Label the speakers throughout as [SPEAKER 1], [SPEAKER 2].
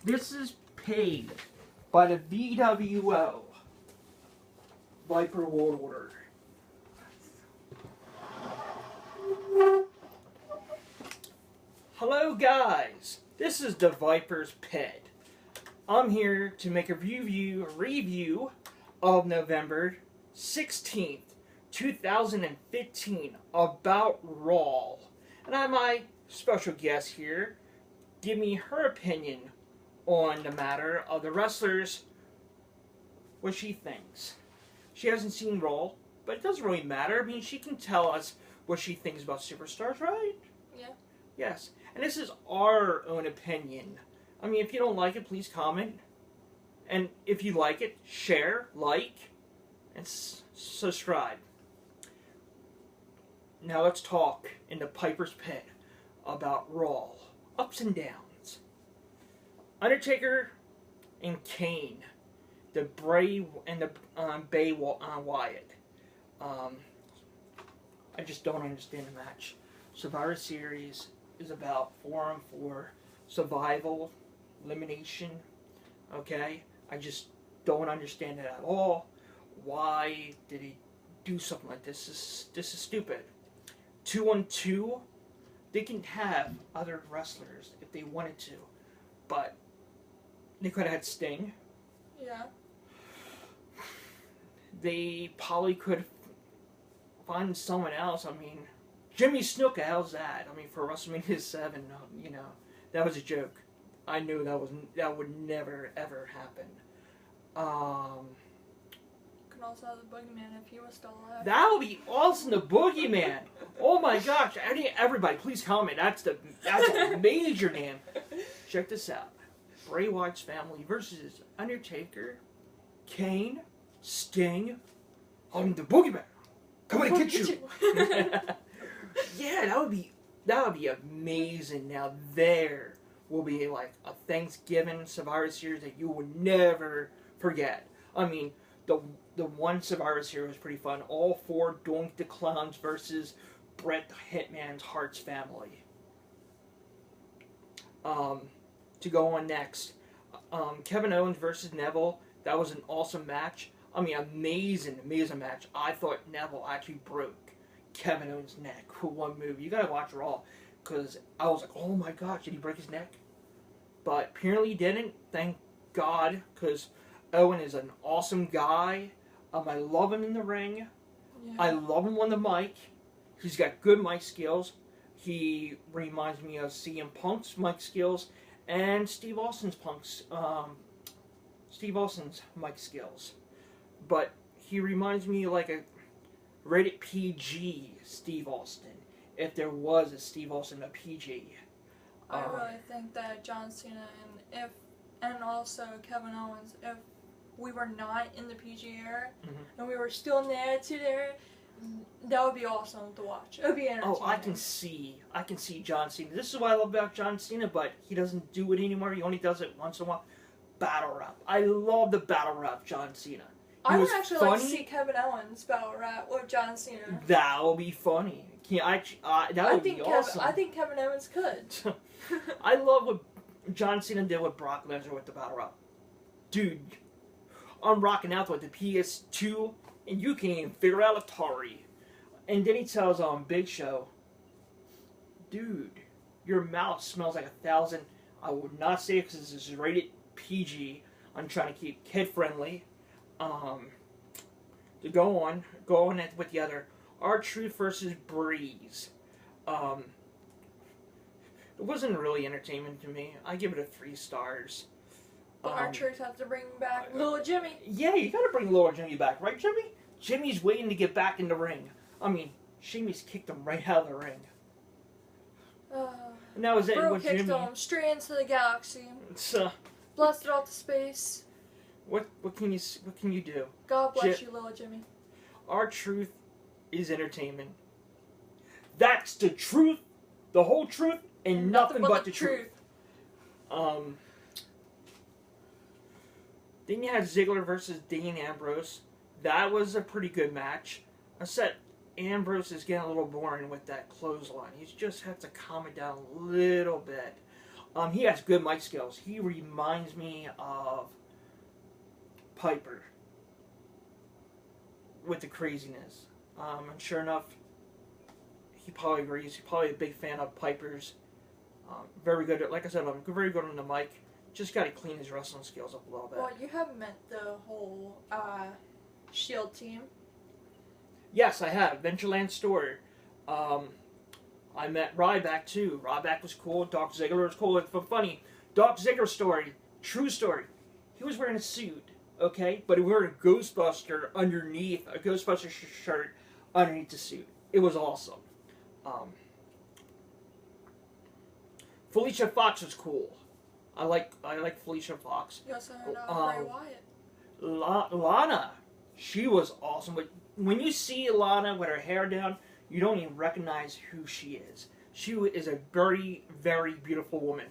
[SPEAKER 1] This is paid by the VWO, Viper World Order. Hello guys, this is the Viper's Pet. I'm here to make a review of November 16th, 2015 about Raw. And I have my special guest here give me her opinion on the matter of the wrestlers, what she thinks. She hasn't seen Raw, but it doesn't really matter. I mean, she can tell us what she thinks about superstars, right?
[SPEAKER 2] Yeah.
[SPEAKER 1] Yes. And this is our own opinion. I mean, if you don't like it, please comment. And if you like it, share, like, and subscribe. Now let's talk in the Piper's Pit about Raw. Ups and downs. Undertaker and Kane. The Bray and the Bay Wyatt. I just don't understand the match. Survivor Series is about 4-on-4 survival, elimination. Okay? I just don't understand it at all. Why did he do something like this? This is stupid. 2-on-2, they can have other wrestlers if they wanted to, but they could have had Sting.
[SPEAKER 2] Yeah.
[SPEAKER 1] They probably could find someone else. I mean, Jimmy Snuka, how's that? I mean, for WrestleMania 7, you know, that was a joke. I knew that would never ever happen.
[SPEAKER 2] Could also have the Boogeyman if he was still alive.
[SPEAKER 1] That would be awesome, the Boogeyman. Oh my gosh! Everybody, please comment. That's a major name. Check this out: Bray Wyatt's family versus Undertaker, Kane, Sting, the Boogeyman. Come on, get you. Yeah, that would be amazing. Now there will be like a Thanksgiving Survivor Series that you will never forget. I mean, the one Survivor Series was pretty fun. All four Doink the Clowns versus Bret the Hitman's Hart's family. To go on next, Kevin Owens versus Neville. That was an awesome match. I mean, amazing match. I thought Neville actually broke Kevin Owens' neck with one move. You gotta watch Raw, because I was like, oh my gosh, did he break his neck? But apparently he didn't. Thank God, because Owen is an awesome guy. I love him in the ring.
[SPEAKER 2] Yeah.
[SPEAKER 1] I love him on the mic. He's got good mic skills. He reminds me of CM Punk's mic skills and Steve Austin's mic skills. But he reminds me like a rated PG Steve Austin, if there was a Steve Austin a PG.
[SPEAKER 2] I really think that John Cena and also Kevin Owens, if we were not in the PG era and we were still in the Attitude Era, that would be awesome to watch. It would be entertaining.
[SPEAKER 1] Oh, I can see John Cena. This is what I love about John Cena, but he doesn't do it anymore. He only does it once in a while. Battle rap. I love the battle rap John Cena.
[SPEAKER 2] I would actually like to see Kevin Owens battle rap with John Cena.
[SPEAKER 1] That would be funny. That would be awesome.
[SPEAKER 2] I think Kevin Owens could.
[SPEAKER 1] I love what John Cena did with Brock Lesnar with the battle rap. Dude, I'm rocking out with the PS2, and you can't even figure out Atari. And then he tells Big Show, dude, your mouth smells like 1,000. I would not say it because this is rated PG. I'm trying to keep kid friendly. To go on with the other R-Truth versus Breeze. It wasn't really entertainment to me. I give it a 3 stars.
[SPEAKER 2] But R-Truth has to bring back Little Jimmy.
[SPEAKER 1] Yeah, you gotta bring Little Jimmy back, right, Jimmy? Jimmy's waiting to get back in the ring. I mean, Sheamus kicked him right out of the ring. And that was it with Jimmy.
[SPEAKER 2] Kicked him straight into the galaxy. Blasted off to space.
[SPEAKER 1] What can you do?
[SPEAKER 2] God bless you, Little Jimmy.
[SPEAKER 1] R-Truth is entertainment. That's the truth, the whole truth, and nothing but the truth. Then you had Ziggler versus Dean Ambrose. That was a pretty good match. I said Ambrose is getting a little boring with that clothesline. He just has to calm it down a little bit. He has good mic skills. He reminds me of Piper with the craziness. And sure enough, he probably agrees. He's probably a big fan of Piper's. Very good at, like I said, very good on the mic. Just got to clean his wrestling skills up a little bit.
[SPEAKER 2] Well, you have met the whole Shield team.
[SPEAKER 1] Yes, I have. Ventureland Store. I met Ryback too. Ryback was cool. Dolph Ziggler was cool. It's funny. Dolph Ziggler's story, true story. He was wearing a suit, okay, but he wore a Ghostbuster underneath, a Ghostbuster shirt underneath the suit. It was awesome. Felicia Fox was cool. I like Felicia Fox.
[SPEAKER 2] You also had Bray Wyatt.
[SPEAKER 1] Lana, she was awesome. But when you see Lana with her hair down, you don't even recognize who she is. She is a very, very beautiful woman.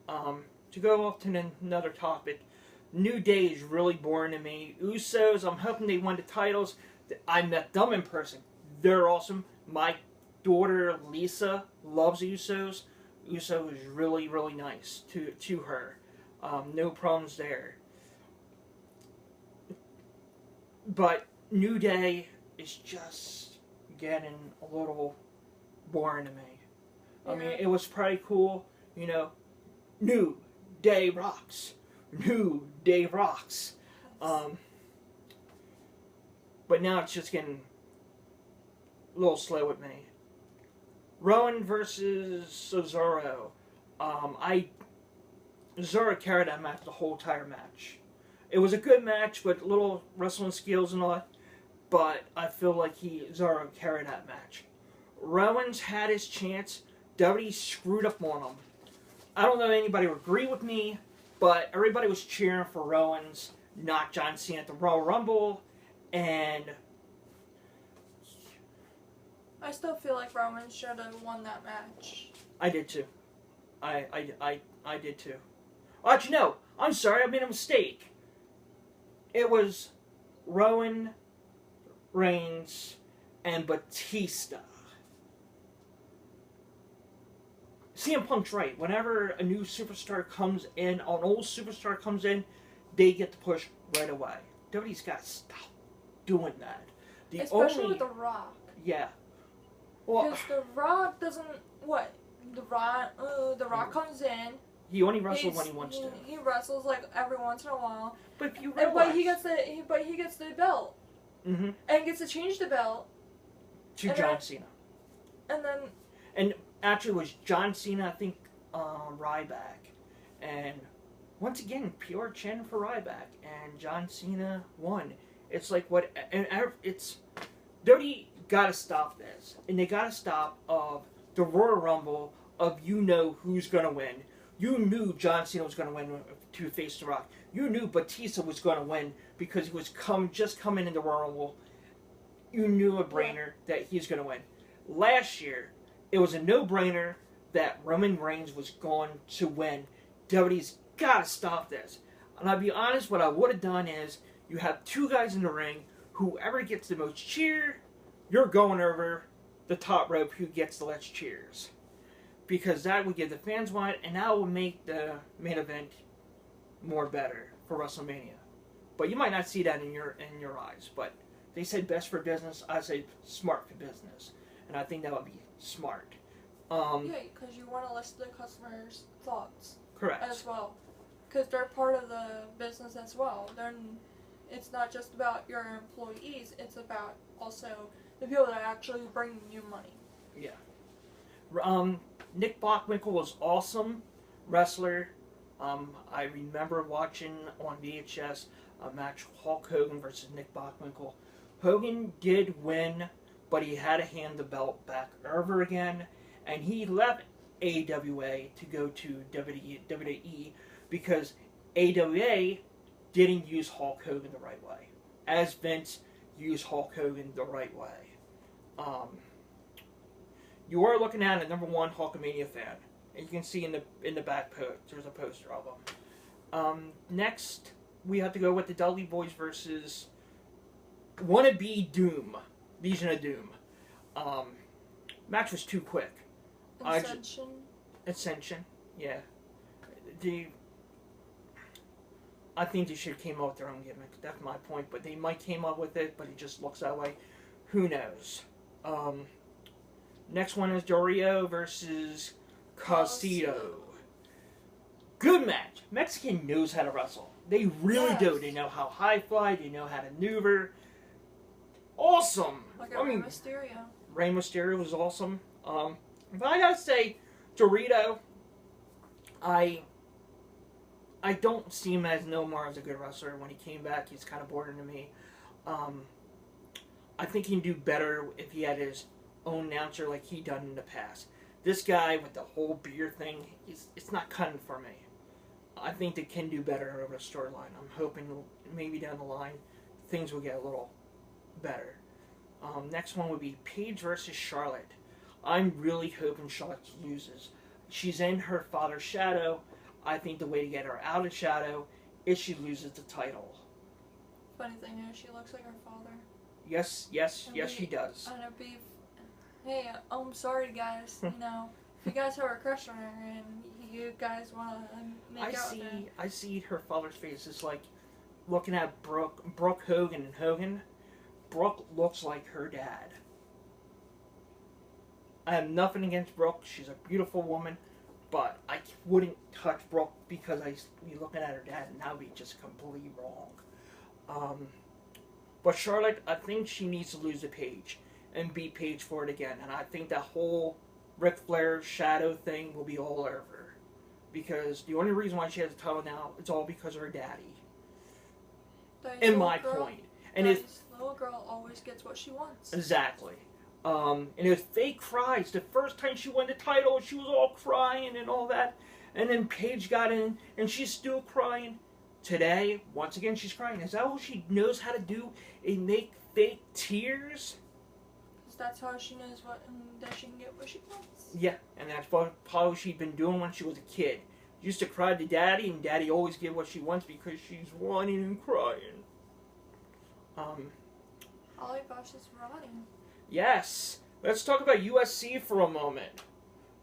[SPEAKER 1] To go off to another topic, New Day is really boring to me. Usos, I'm hoping they win the titles. I met them in person. They're awesome. My daughter Lisa loves Usos. Uso is really, really nice to her. No problems there. But New Day is just getting a little boring to me. I mean, it was pretty cool, New Day rocks. New Day rocks. But now it's just getting a little slow with me. Rowan versus Cesaro. Cesaro carried that match the whole entire match. It was a good match with little wrestling skills and all, but I feel like Cesaro carried that match. Rowan's had his chance. WWE screwed up on him. I don't know if anybody would agree with me, but everybody was cheering for Rowan's, not John Cena at the Royal Rumble, and
[SPEAKER 2] I still feel like Roman should have won that match.
[SPEAKER 1] I did too. I did too. Oh, actually, no. I'm sorry. I made a mistake. It was Rowan, Reigns, and Batista. CM Punk's right. Whenever a new superstar comes in, an old superstar comes in, they get the push right away. WWE's got to stop doing that.
[SPEAKER 2] Especially with The Rock.
[SPEAKER 1] Yeah.
[SPEAKER 2] Because The Rock doesn't... What? The Rock comes in.
[SPEAKER 1] He only wrestles when he wants to.
[SPEAKER 2] He wrestles like every once in a while.
[SPEAKER 1] But if you realize...
[SPEAKER 2] But he gets the belt.
[SPEAKER 1] Mm-hmm.
[SPEAKER 2] And gets to change the belt.
[SPEAKER 1] To John Cena.
[SPEAKER 2] And then...
[SPEAKER 1] And actually it was John Cena, I think, Ryback. And once again, pure chin for Ryback. And John Cena won. It's like what... And it's... WWE gotta stop this. And they gotta stop of the Royal Rumble of who's gonna win. You knew John Cena was gonna win to face The Rock. You knew Batista was gonna win because he was just coming into the Royal Rumble. You knew a brainer that he's gonna win. Last year, it was a no-brainer that Roman Reigns was going to win. WWE's gotta stop this. And I'll be honest, what I would have done is, you have two guys in the ring, whoever gets the most cheer, you're going over the top rope who gets the less cheers. Because that would give the fans one, and that will make the main event more better for WrestleMania. But you might not see that in your eyes. But they said best for business, I say smart for business. And I think that would be smart.
[SPEAKER 2] Yeah, because you want to listen to the customers' thoughts.
[SPEAKER 1] Correct.
[SPEAKER 2] As well. Because they're part of the business as well. It's not just about your employees, it's about also the people that actually bring you money.
[SPEAKER 1] Yeah. Nick Bockwinkel was awesome wrestler. I remember watching on VHS a match Hulk Hogan versus Nick Bockwinkel. Hogan did win, but he had to hand the belt back over again, and he left AWA to go to WWE because AWA didn't use Hulk Hogan the right way, as Vince used Hulk Hogan the right way. You are looking at a #1 Hulkamania fan, and you can see in the back post there's a poster of them. Next, we have to go with the Dudley Boys versus wannabe Doom, Legion of Doom. Match was too quick.
[SPEAKER 2] Ascension.
[SPEAKER 1] Ascension, yeah. I think they should have came up with their own gimmick. That's my point. But they might came up with it, but it just looks that way. Who knows? Next one is Dorito versus Cosito. Good match. Mexican knows how to wrestle. They really do. They know how high fly. They know how to maneuver. Awesome.
[SPEAKER 2] Like Rey Mysterio.
[SPEAKER 1] Rey Mysterio was awesome. But I gotta say, Dorito, I don't see him as no more as a good wrestler. When he came back, he's kind of boring to me. I think he'd do better if he had his own announcer like he done in the past. This guy with the whole beer thing, it's not cutting for me. I think they can do better over the storyline. I'm hoping maybe down the line things will get a little better. Next one would be Paige versus Charlotte. I'm really hoping Charlotte loses. She's in her father's shadow. I think the way to get her out of shadow is she loses the title.
[SPEAKER 2] Funny thing is, she looks like her father.
[SPEAKER 1] Yes, she does.
[SPEAKER 2] And it'd be, hey, I'm sorry, guys. You know, if you guys have a crush on her and you guys want to make out with her.
[SPEAKER 1] I see her father's face. It's like looking at Brooke Hogan and Hogan. Brooke looks like her dad. I have nothing against Brooke. She's a beautiful woman. But I wouldn't touch Brooke because I'd be looking at her dad and that would be just completely wrong. But Charlotte, I think she needs to lose to Paige and beat Paige for it again. And I think that whole Ric Flair shadow thing will be all over. Because the only reason why she has a title now, it's all because of her daddy. In my point. And
[SPEAKER 2] this little girl always gets what she wants.
[SPEAKER 1] Exactly. And it was fake cries. The first time she won the title, she was all crying and all that. And then Paige got in, and she's still crying. Today, once again, she's crying. Is that all she knows how to do? Is make fake tears?
[SPEAKER 2] Because that's how she knows that she can get what she wants.
[SPEAKER 1] Yeah, and that's probably she'd been doing when she was a kid. She used to cry to Daddy, and Daddy always gave what she wants because she's whining and crying.
[SPEAKER 2] Holly versus Ronnie.
[SPEAKER 1] Yes. Let's talk about USC for a moment.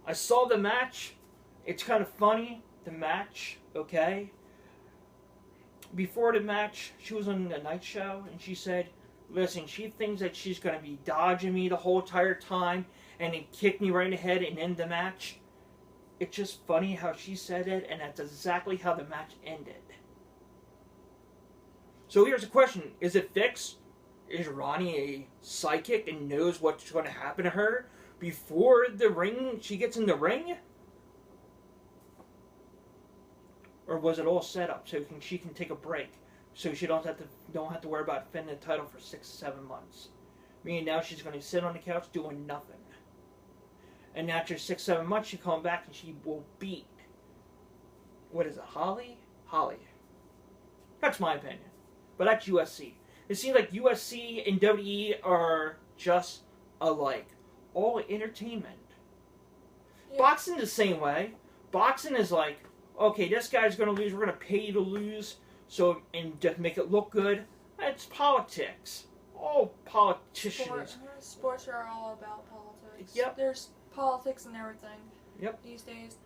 [SPEAKER 1] I saw the match. It's kind of funny, the match, okay? Before the match, she was on the night show, and she said, listen, she thinks that she's going to be dodging me the whole entire time and then kick me right in the head and end the match. It's just funny how she said it, and that's exactly how the match ended. So here's the question. Is it fixed? Is Ronnie a psychic and knows what's going to happen to her before she gets in the ring? Or was it all set up so she can take a break, so she don't have to worry about defending the title for 6-7 months? Meaning now she's going to sit on the couch doing nothing. And after 6-7 months, she come back and she will beat. What is it, Holly? Holly. That's my opinion. But that's USC. It seems like USC and WWE are just alike. All entertainment. Yeah. Boxing the same way. Boxing is like, okay, this guy's going to lose. We're going to pay you to lose. So, and just make it look good. It's politics. All politicians.
[SPEAKER 2] Sports are all about politics.
[SPEAKER 1] Yep.
[SPEAKER 2] There's politics and everything.
[SPEAKER 1] Yep.
[SPEAKER 2] These days.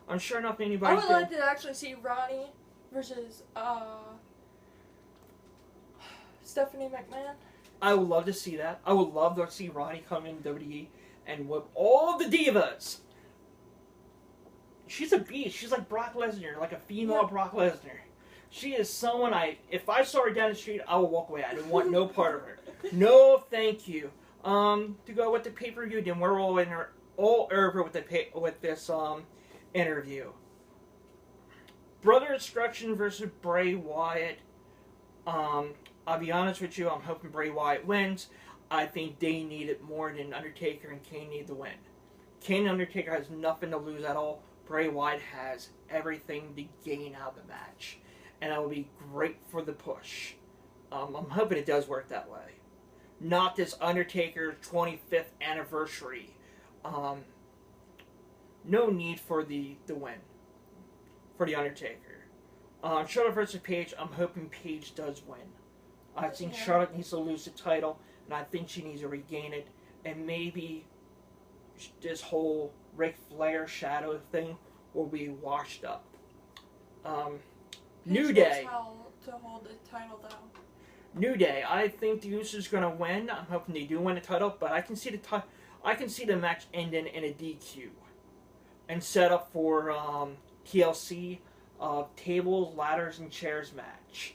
[SPEAKER 1] I'm sure enough anybody.
[SPEAKER 2] I would like to actually see Ronnie versus Stephanie McMahon.
[SPEAKER 1] I would love to see that. I would love to see Ronnie come in WWE and whip all the divas. She's a beast. She's like Brock Lesnar, like a female Brock Lesnar. She is someone if I saw her down the street, I would walk away. I didn't want no part of her. No, thank you. To go with the pay-per-view, then we're all over with this interview. Brother Destruction versus Bray Wyatt. I'll be honest with you, I'm hoping Bray Wyatt wins. I think they need it more than Undertaker and Kane need the win. Kane and Undertaker has nothing to lose at all. Bray Wyatt has everything to gain out of the match. And that will be great for the push. I'm hoping it does work that way. Not this Undertaker 25th anniversary. No need for the win. For the Undertaker. Charlotte versus Paige, I'm hoping Paige does win. I think Charlotte needs to lose the title, and I think she needs to regain it. And maybe this whole Ric Flair shadow thing will be washed up.
[SPEAKER 2] Who
[SPEAKER 1] New
[SPEAKER 2] knows
[SPEAKER 1] Day.
[SPEAKER 2] how to hold the title though?
[SPEAKER 1] New Day. I think the Usos are gonna win. I'm hoping they do win the title, but I can see the match ending in a DQ and set up for TLC tables, ladders, and chairs match.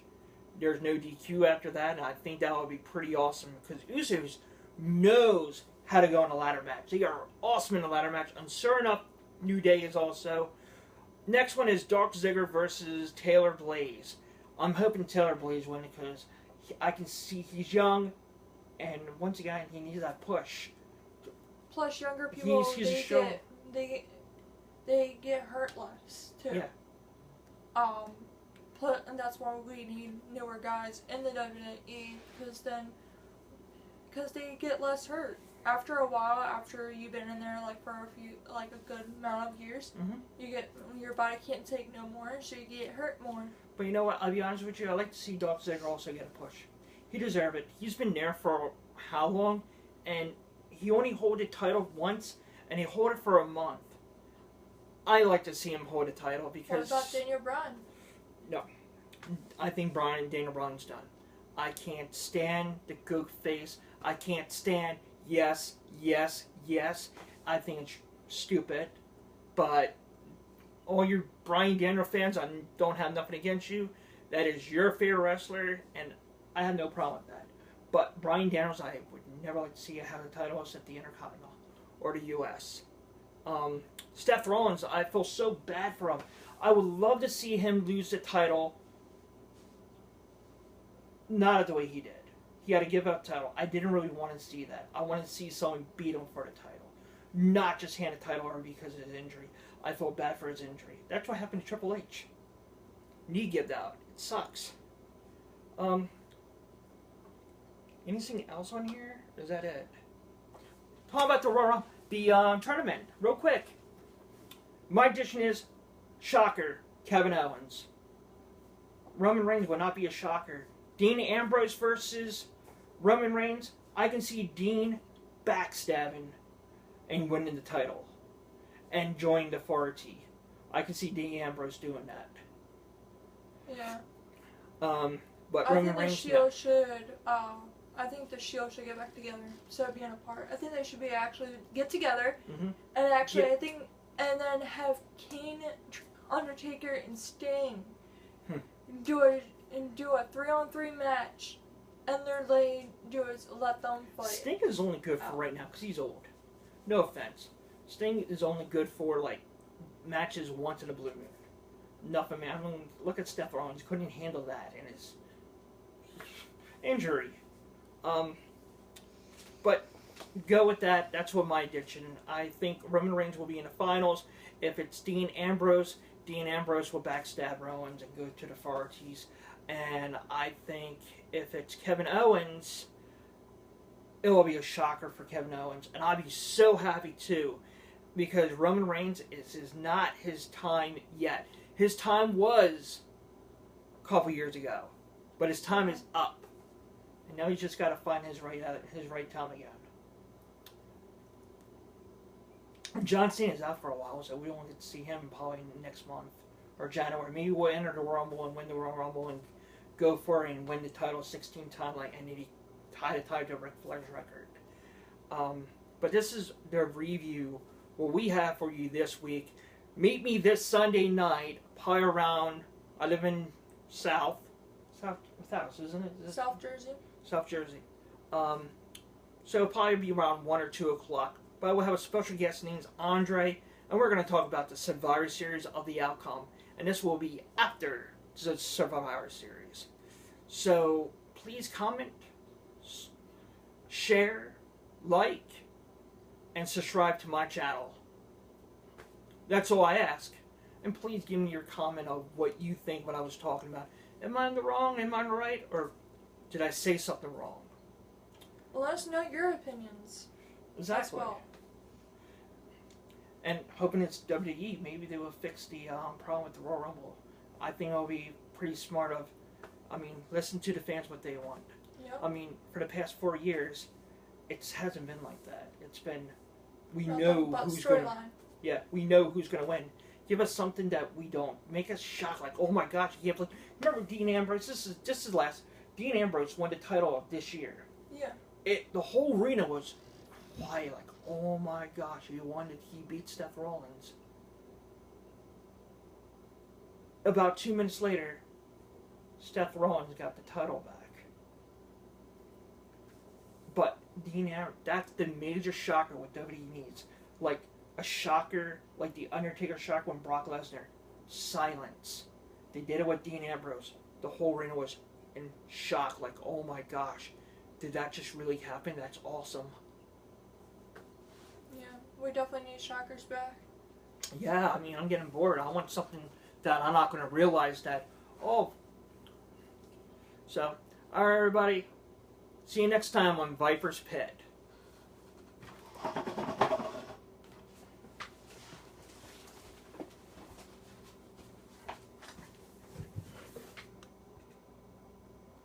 [SPEAKER 1] There's no DQ after that, and I think that would be pretty awesome because Usos knows how to go in a ladder match. They are awesome in a ladder match, and sure enough, New Day is also. Next one is Dolph Ziggler versus Taylor Blaze. I'm hoping Taylor Blaze wins because I can see he's young, and once again, he needs that push.
[SPEAKER 2] Plus, younger people
[SPEAKER 1] He's
[SPEAKER 2] they get hurt less too.
[SPEAKER 1] Yeah.
[SPEAKER 2] And that's why we need newer guys in the WWE because they get less hurt. After a while, after you've been in there like for a good amount of years, your body can't take no more, so you get hurt more.
[SPEAKER 1] But you know what? I'll be honest with you. I like to see Dolph Ziggler also get a push. He deserves it. He's been there for how long? And he only hold the title once, and he hold it for a month. I like to see him hold a title because.
[SPEAKER 2] What about Daniel Bryan?
[SPEAKER 1] No, I think Daniel Bryan's done. I can't stand the gook face. I can't stand yes. I think it's stupid, but all you Bryan Daniel fans, I don't have nothing against you. That is your favorite wrestler, and I have no problem with that. But Bryan Daniels, I would never like to see have the title except the Intercontinental or the U.S. Seth Rollins, I feel so bad for him. I would love to see him lose the title. Not the way he did. He had to give up the title. I didn't really want to see that. I wanted to see someone beat him for the title. Not just hand the title over because of his injury. I feel bad for his injury. That's what happened to Triple H. Knee give out. It sucks. Anything else on here? Or is that it? Talk about the tournament. Real quick. My addition is shocker, Kevin Owens. Roman Reigns will not be a shocker. Dean Ambrose versus Roman Reigns. I can see Dean backstabbing and winning the title and joining the authority. I can see Dean Ambrose doing that.
[SPEAKER 2] Yeah.
[SPEAKER 1] But
[SPEAKER 2] I
[SPEAKER 1] Roman
[SPEAKER 2] think the
[SPEAKER 1] Reigns.
[SPEAKER 2] Shield should. I think the Shield should get back together instead of being apart. I think they should be actually get together, and actually, I think, and then have Kane, Undertaker, and Sting do a 3-on-3 match, and their lane let them fight.
[SPEAKER 1] Sting is only good for right now because he's old. No offense, Sting is only good for like matches once in a blue moon. Nothing, man. I mean, look at Seth Rollins; couldn't handle that in his injury. But go with that. That's what my addition. I think Roman Reigns will be in the finals. If it's Dean Ambrose will backstab Rollins and go to the authorities. And I think if it's Kevin Owens, it will be a shocker for Kevin Owens. And I'll be so happy too, because Roman Reigns is not his time yet. His time was a couple years ago, but his time is up. And now he's just got to find his right time again. John Cena is out for a while, so we won't get to see him probably next month or January. Maybe we'll enter the Rumble and win the Royal Rumble and go for it and win the title 16 times, and then he tie the title to Ric Flair's record. But this is the review what we have for you this week. Meet me this Sunday night, probably around. I live in South, isn't it?
[SPEAKER 2] South Jersey.
[SPEAKER 1] South Jersey. So it'll probably be around 1 or 2 o'clock. But we'll have a special guest named Andre, and we're going to talk about the Survivor Series of the outcome. And this will be after the Survivor Series. So please comment, share, like, and subscribe to my channel. That's all I ask. And please give me your comment of what you think what I was talking about. Am I in the wrong? Am I in the right? Or did I say something wrong?
[SPEAKER 2] Let us know your opinions.
[SPEAKER 1] Exactly.
[SPEAKER 2] As well.
[SPEAKER 1] And hoping it's WWE, maybe they will fix the problem with the Royal Rumble. I think it'll be pretty smart listen to the fans what they want.
[SPEAKER 2] Yep.
[SPEAKER 1] I mean, for the past 4 years, it hasn't been like that. It's been, we know who's going to win. Give us something that we don't. Make us shocked, like, oh my gosh, you can't believe. Remember Dean Ambrose? This is last. Dean Ambrose won the title of this year.
[SPEAKER 2] Yeah.
[SPEAKER 1] The whole arena was quiet, like, oh my gosh, he won it. He beat Seth Rollins. About 2 minutes later, Seth Rollins got the title back. But Dean Ambrose, that's the major shocker what WWE needs. Like a shocker, like the Undertaker shocker when Brock Lesnar. Silence. They did it with Dean Ambrose. The whole arena was in shock, like, oh my gosh, did that just really happen? That's awesome.
[SPEAKER 2] Yeah, we definitely need shockers back.
[SPEAKER 1] Yeah, I mean, I'm getting bored. I want something that I'm not going to realize that, oh. So, alright everybody, see you next time on Viper's Pit.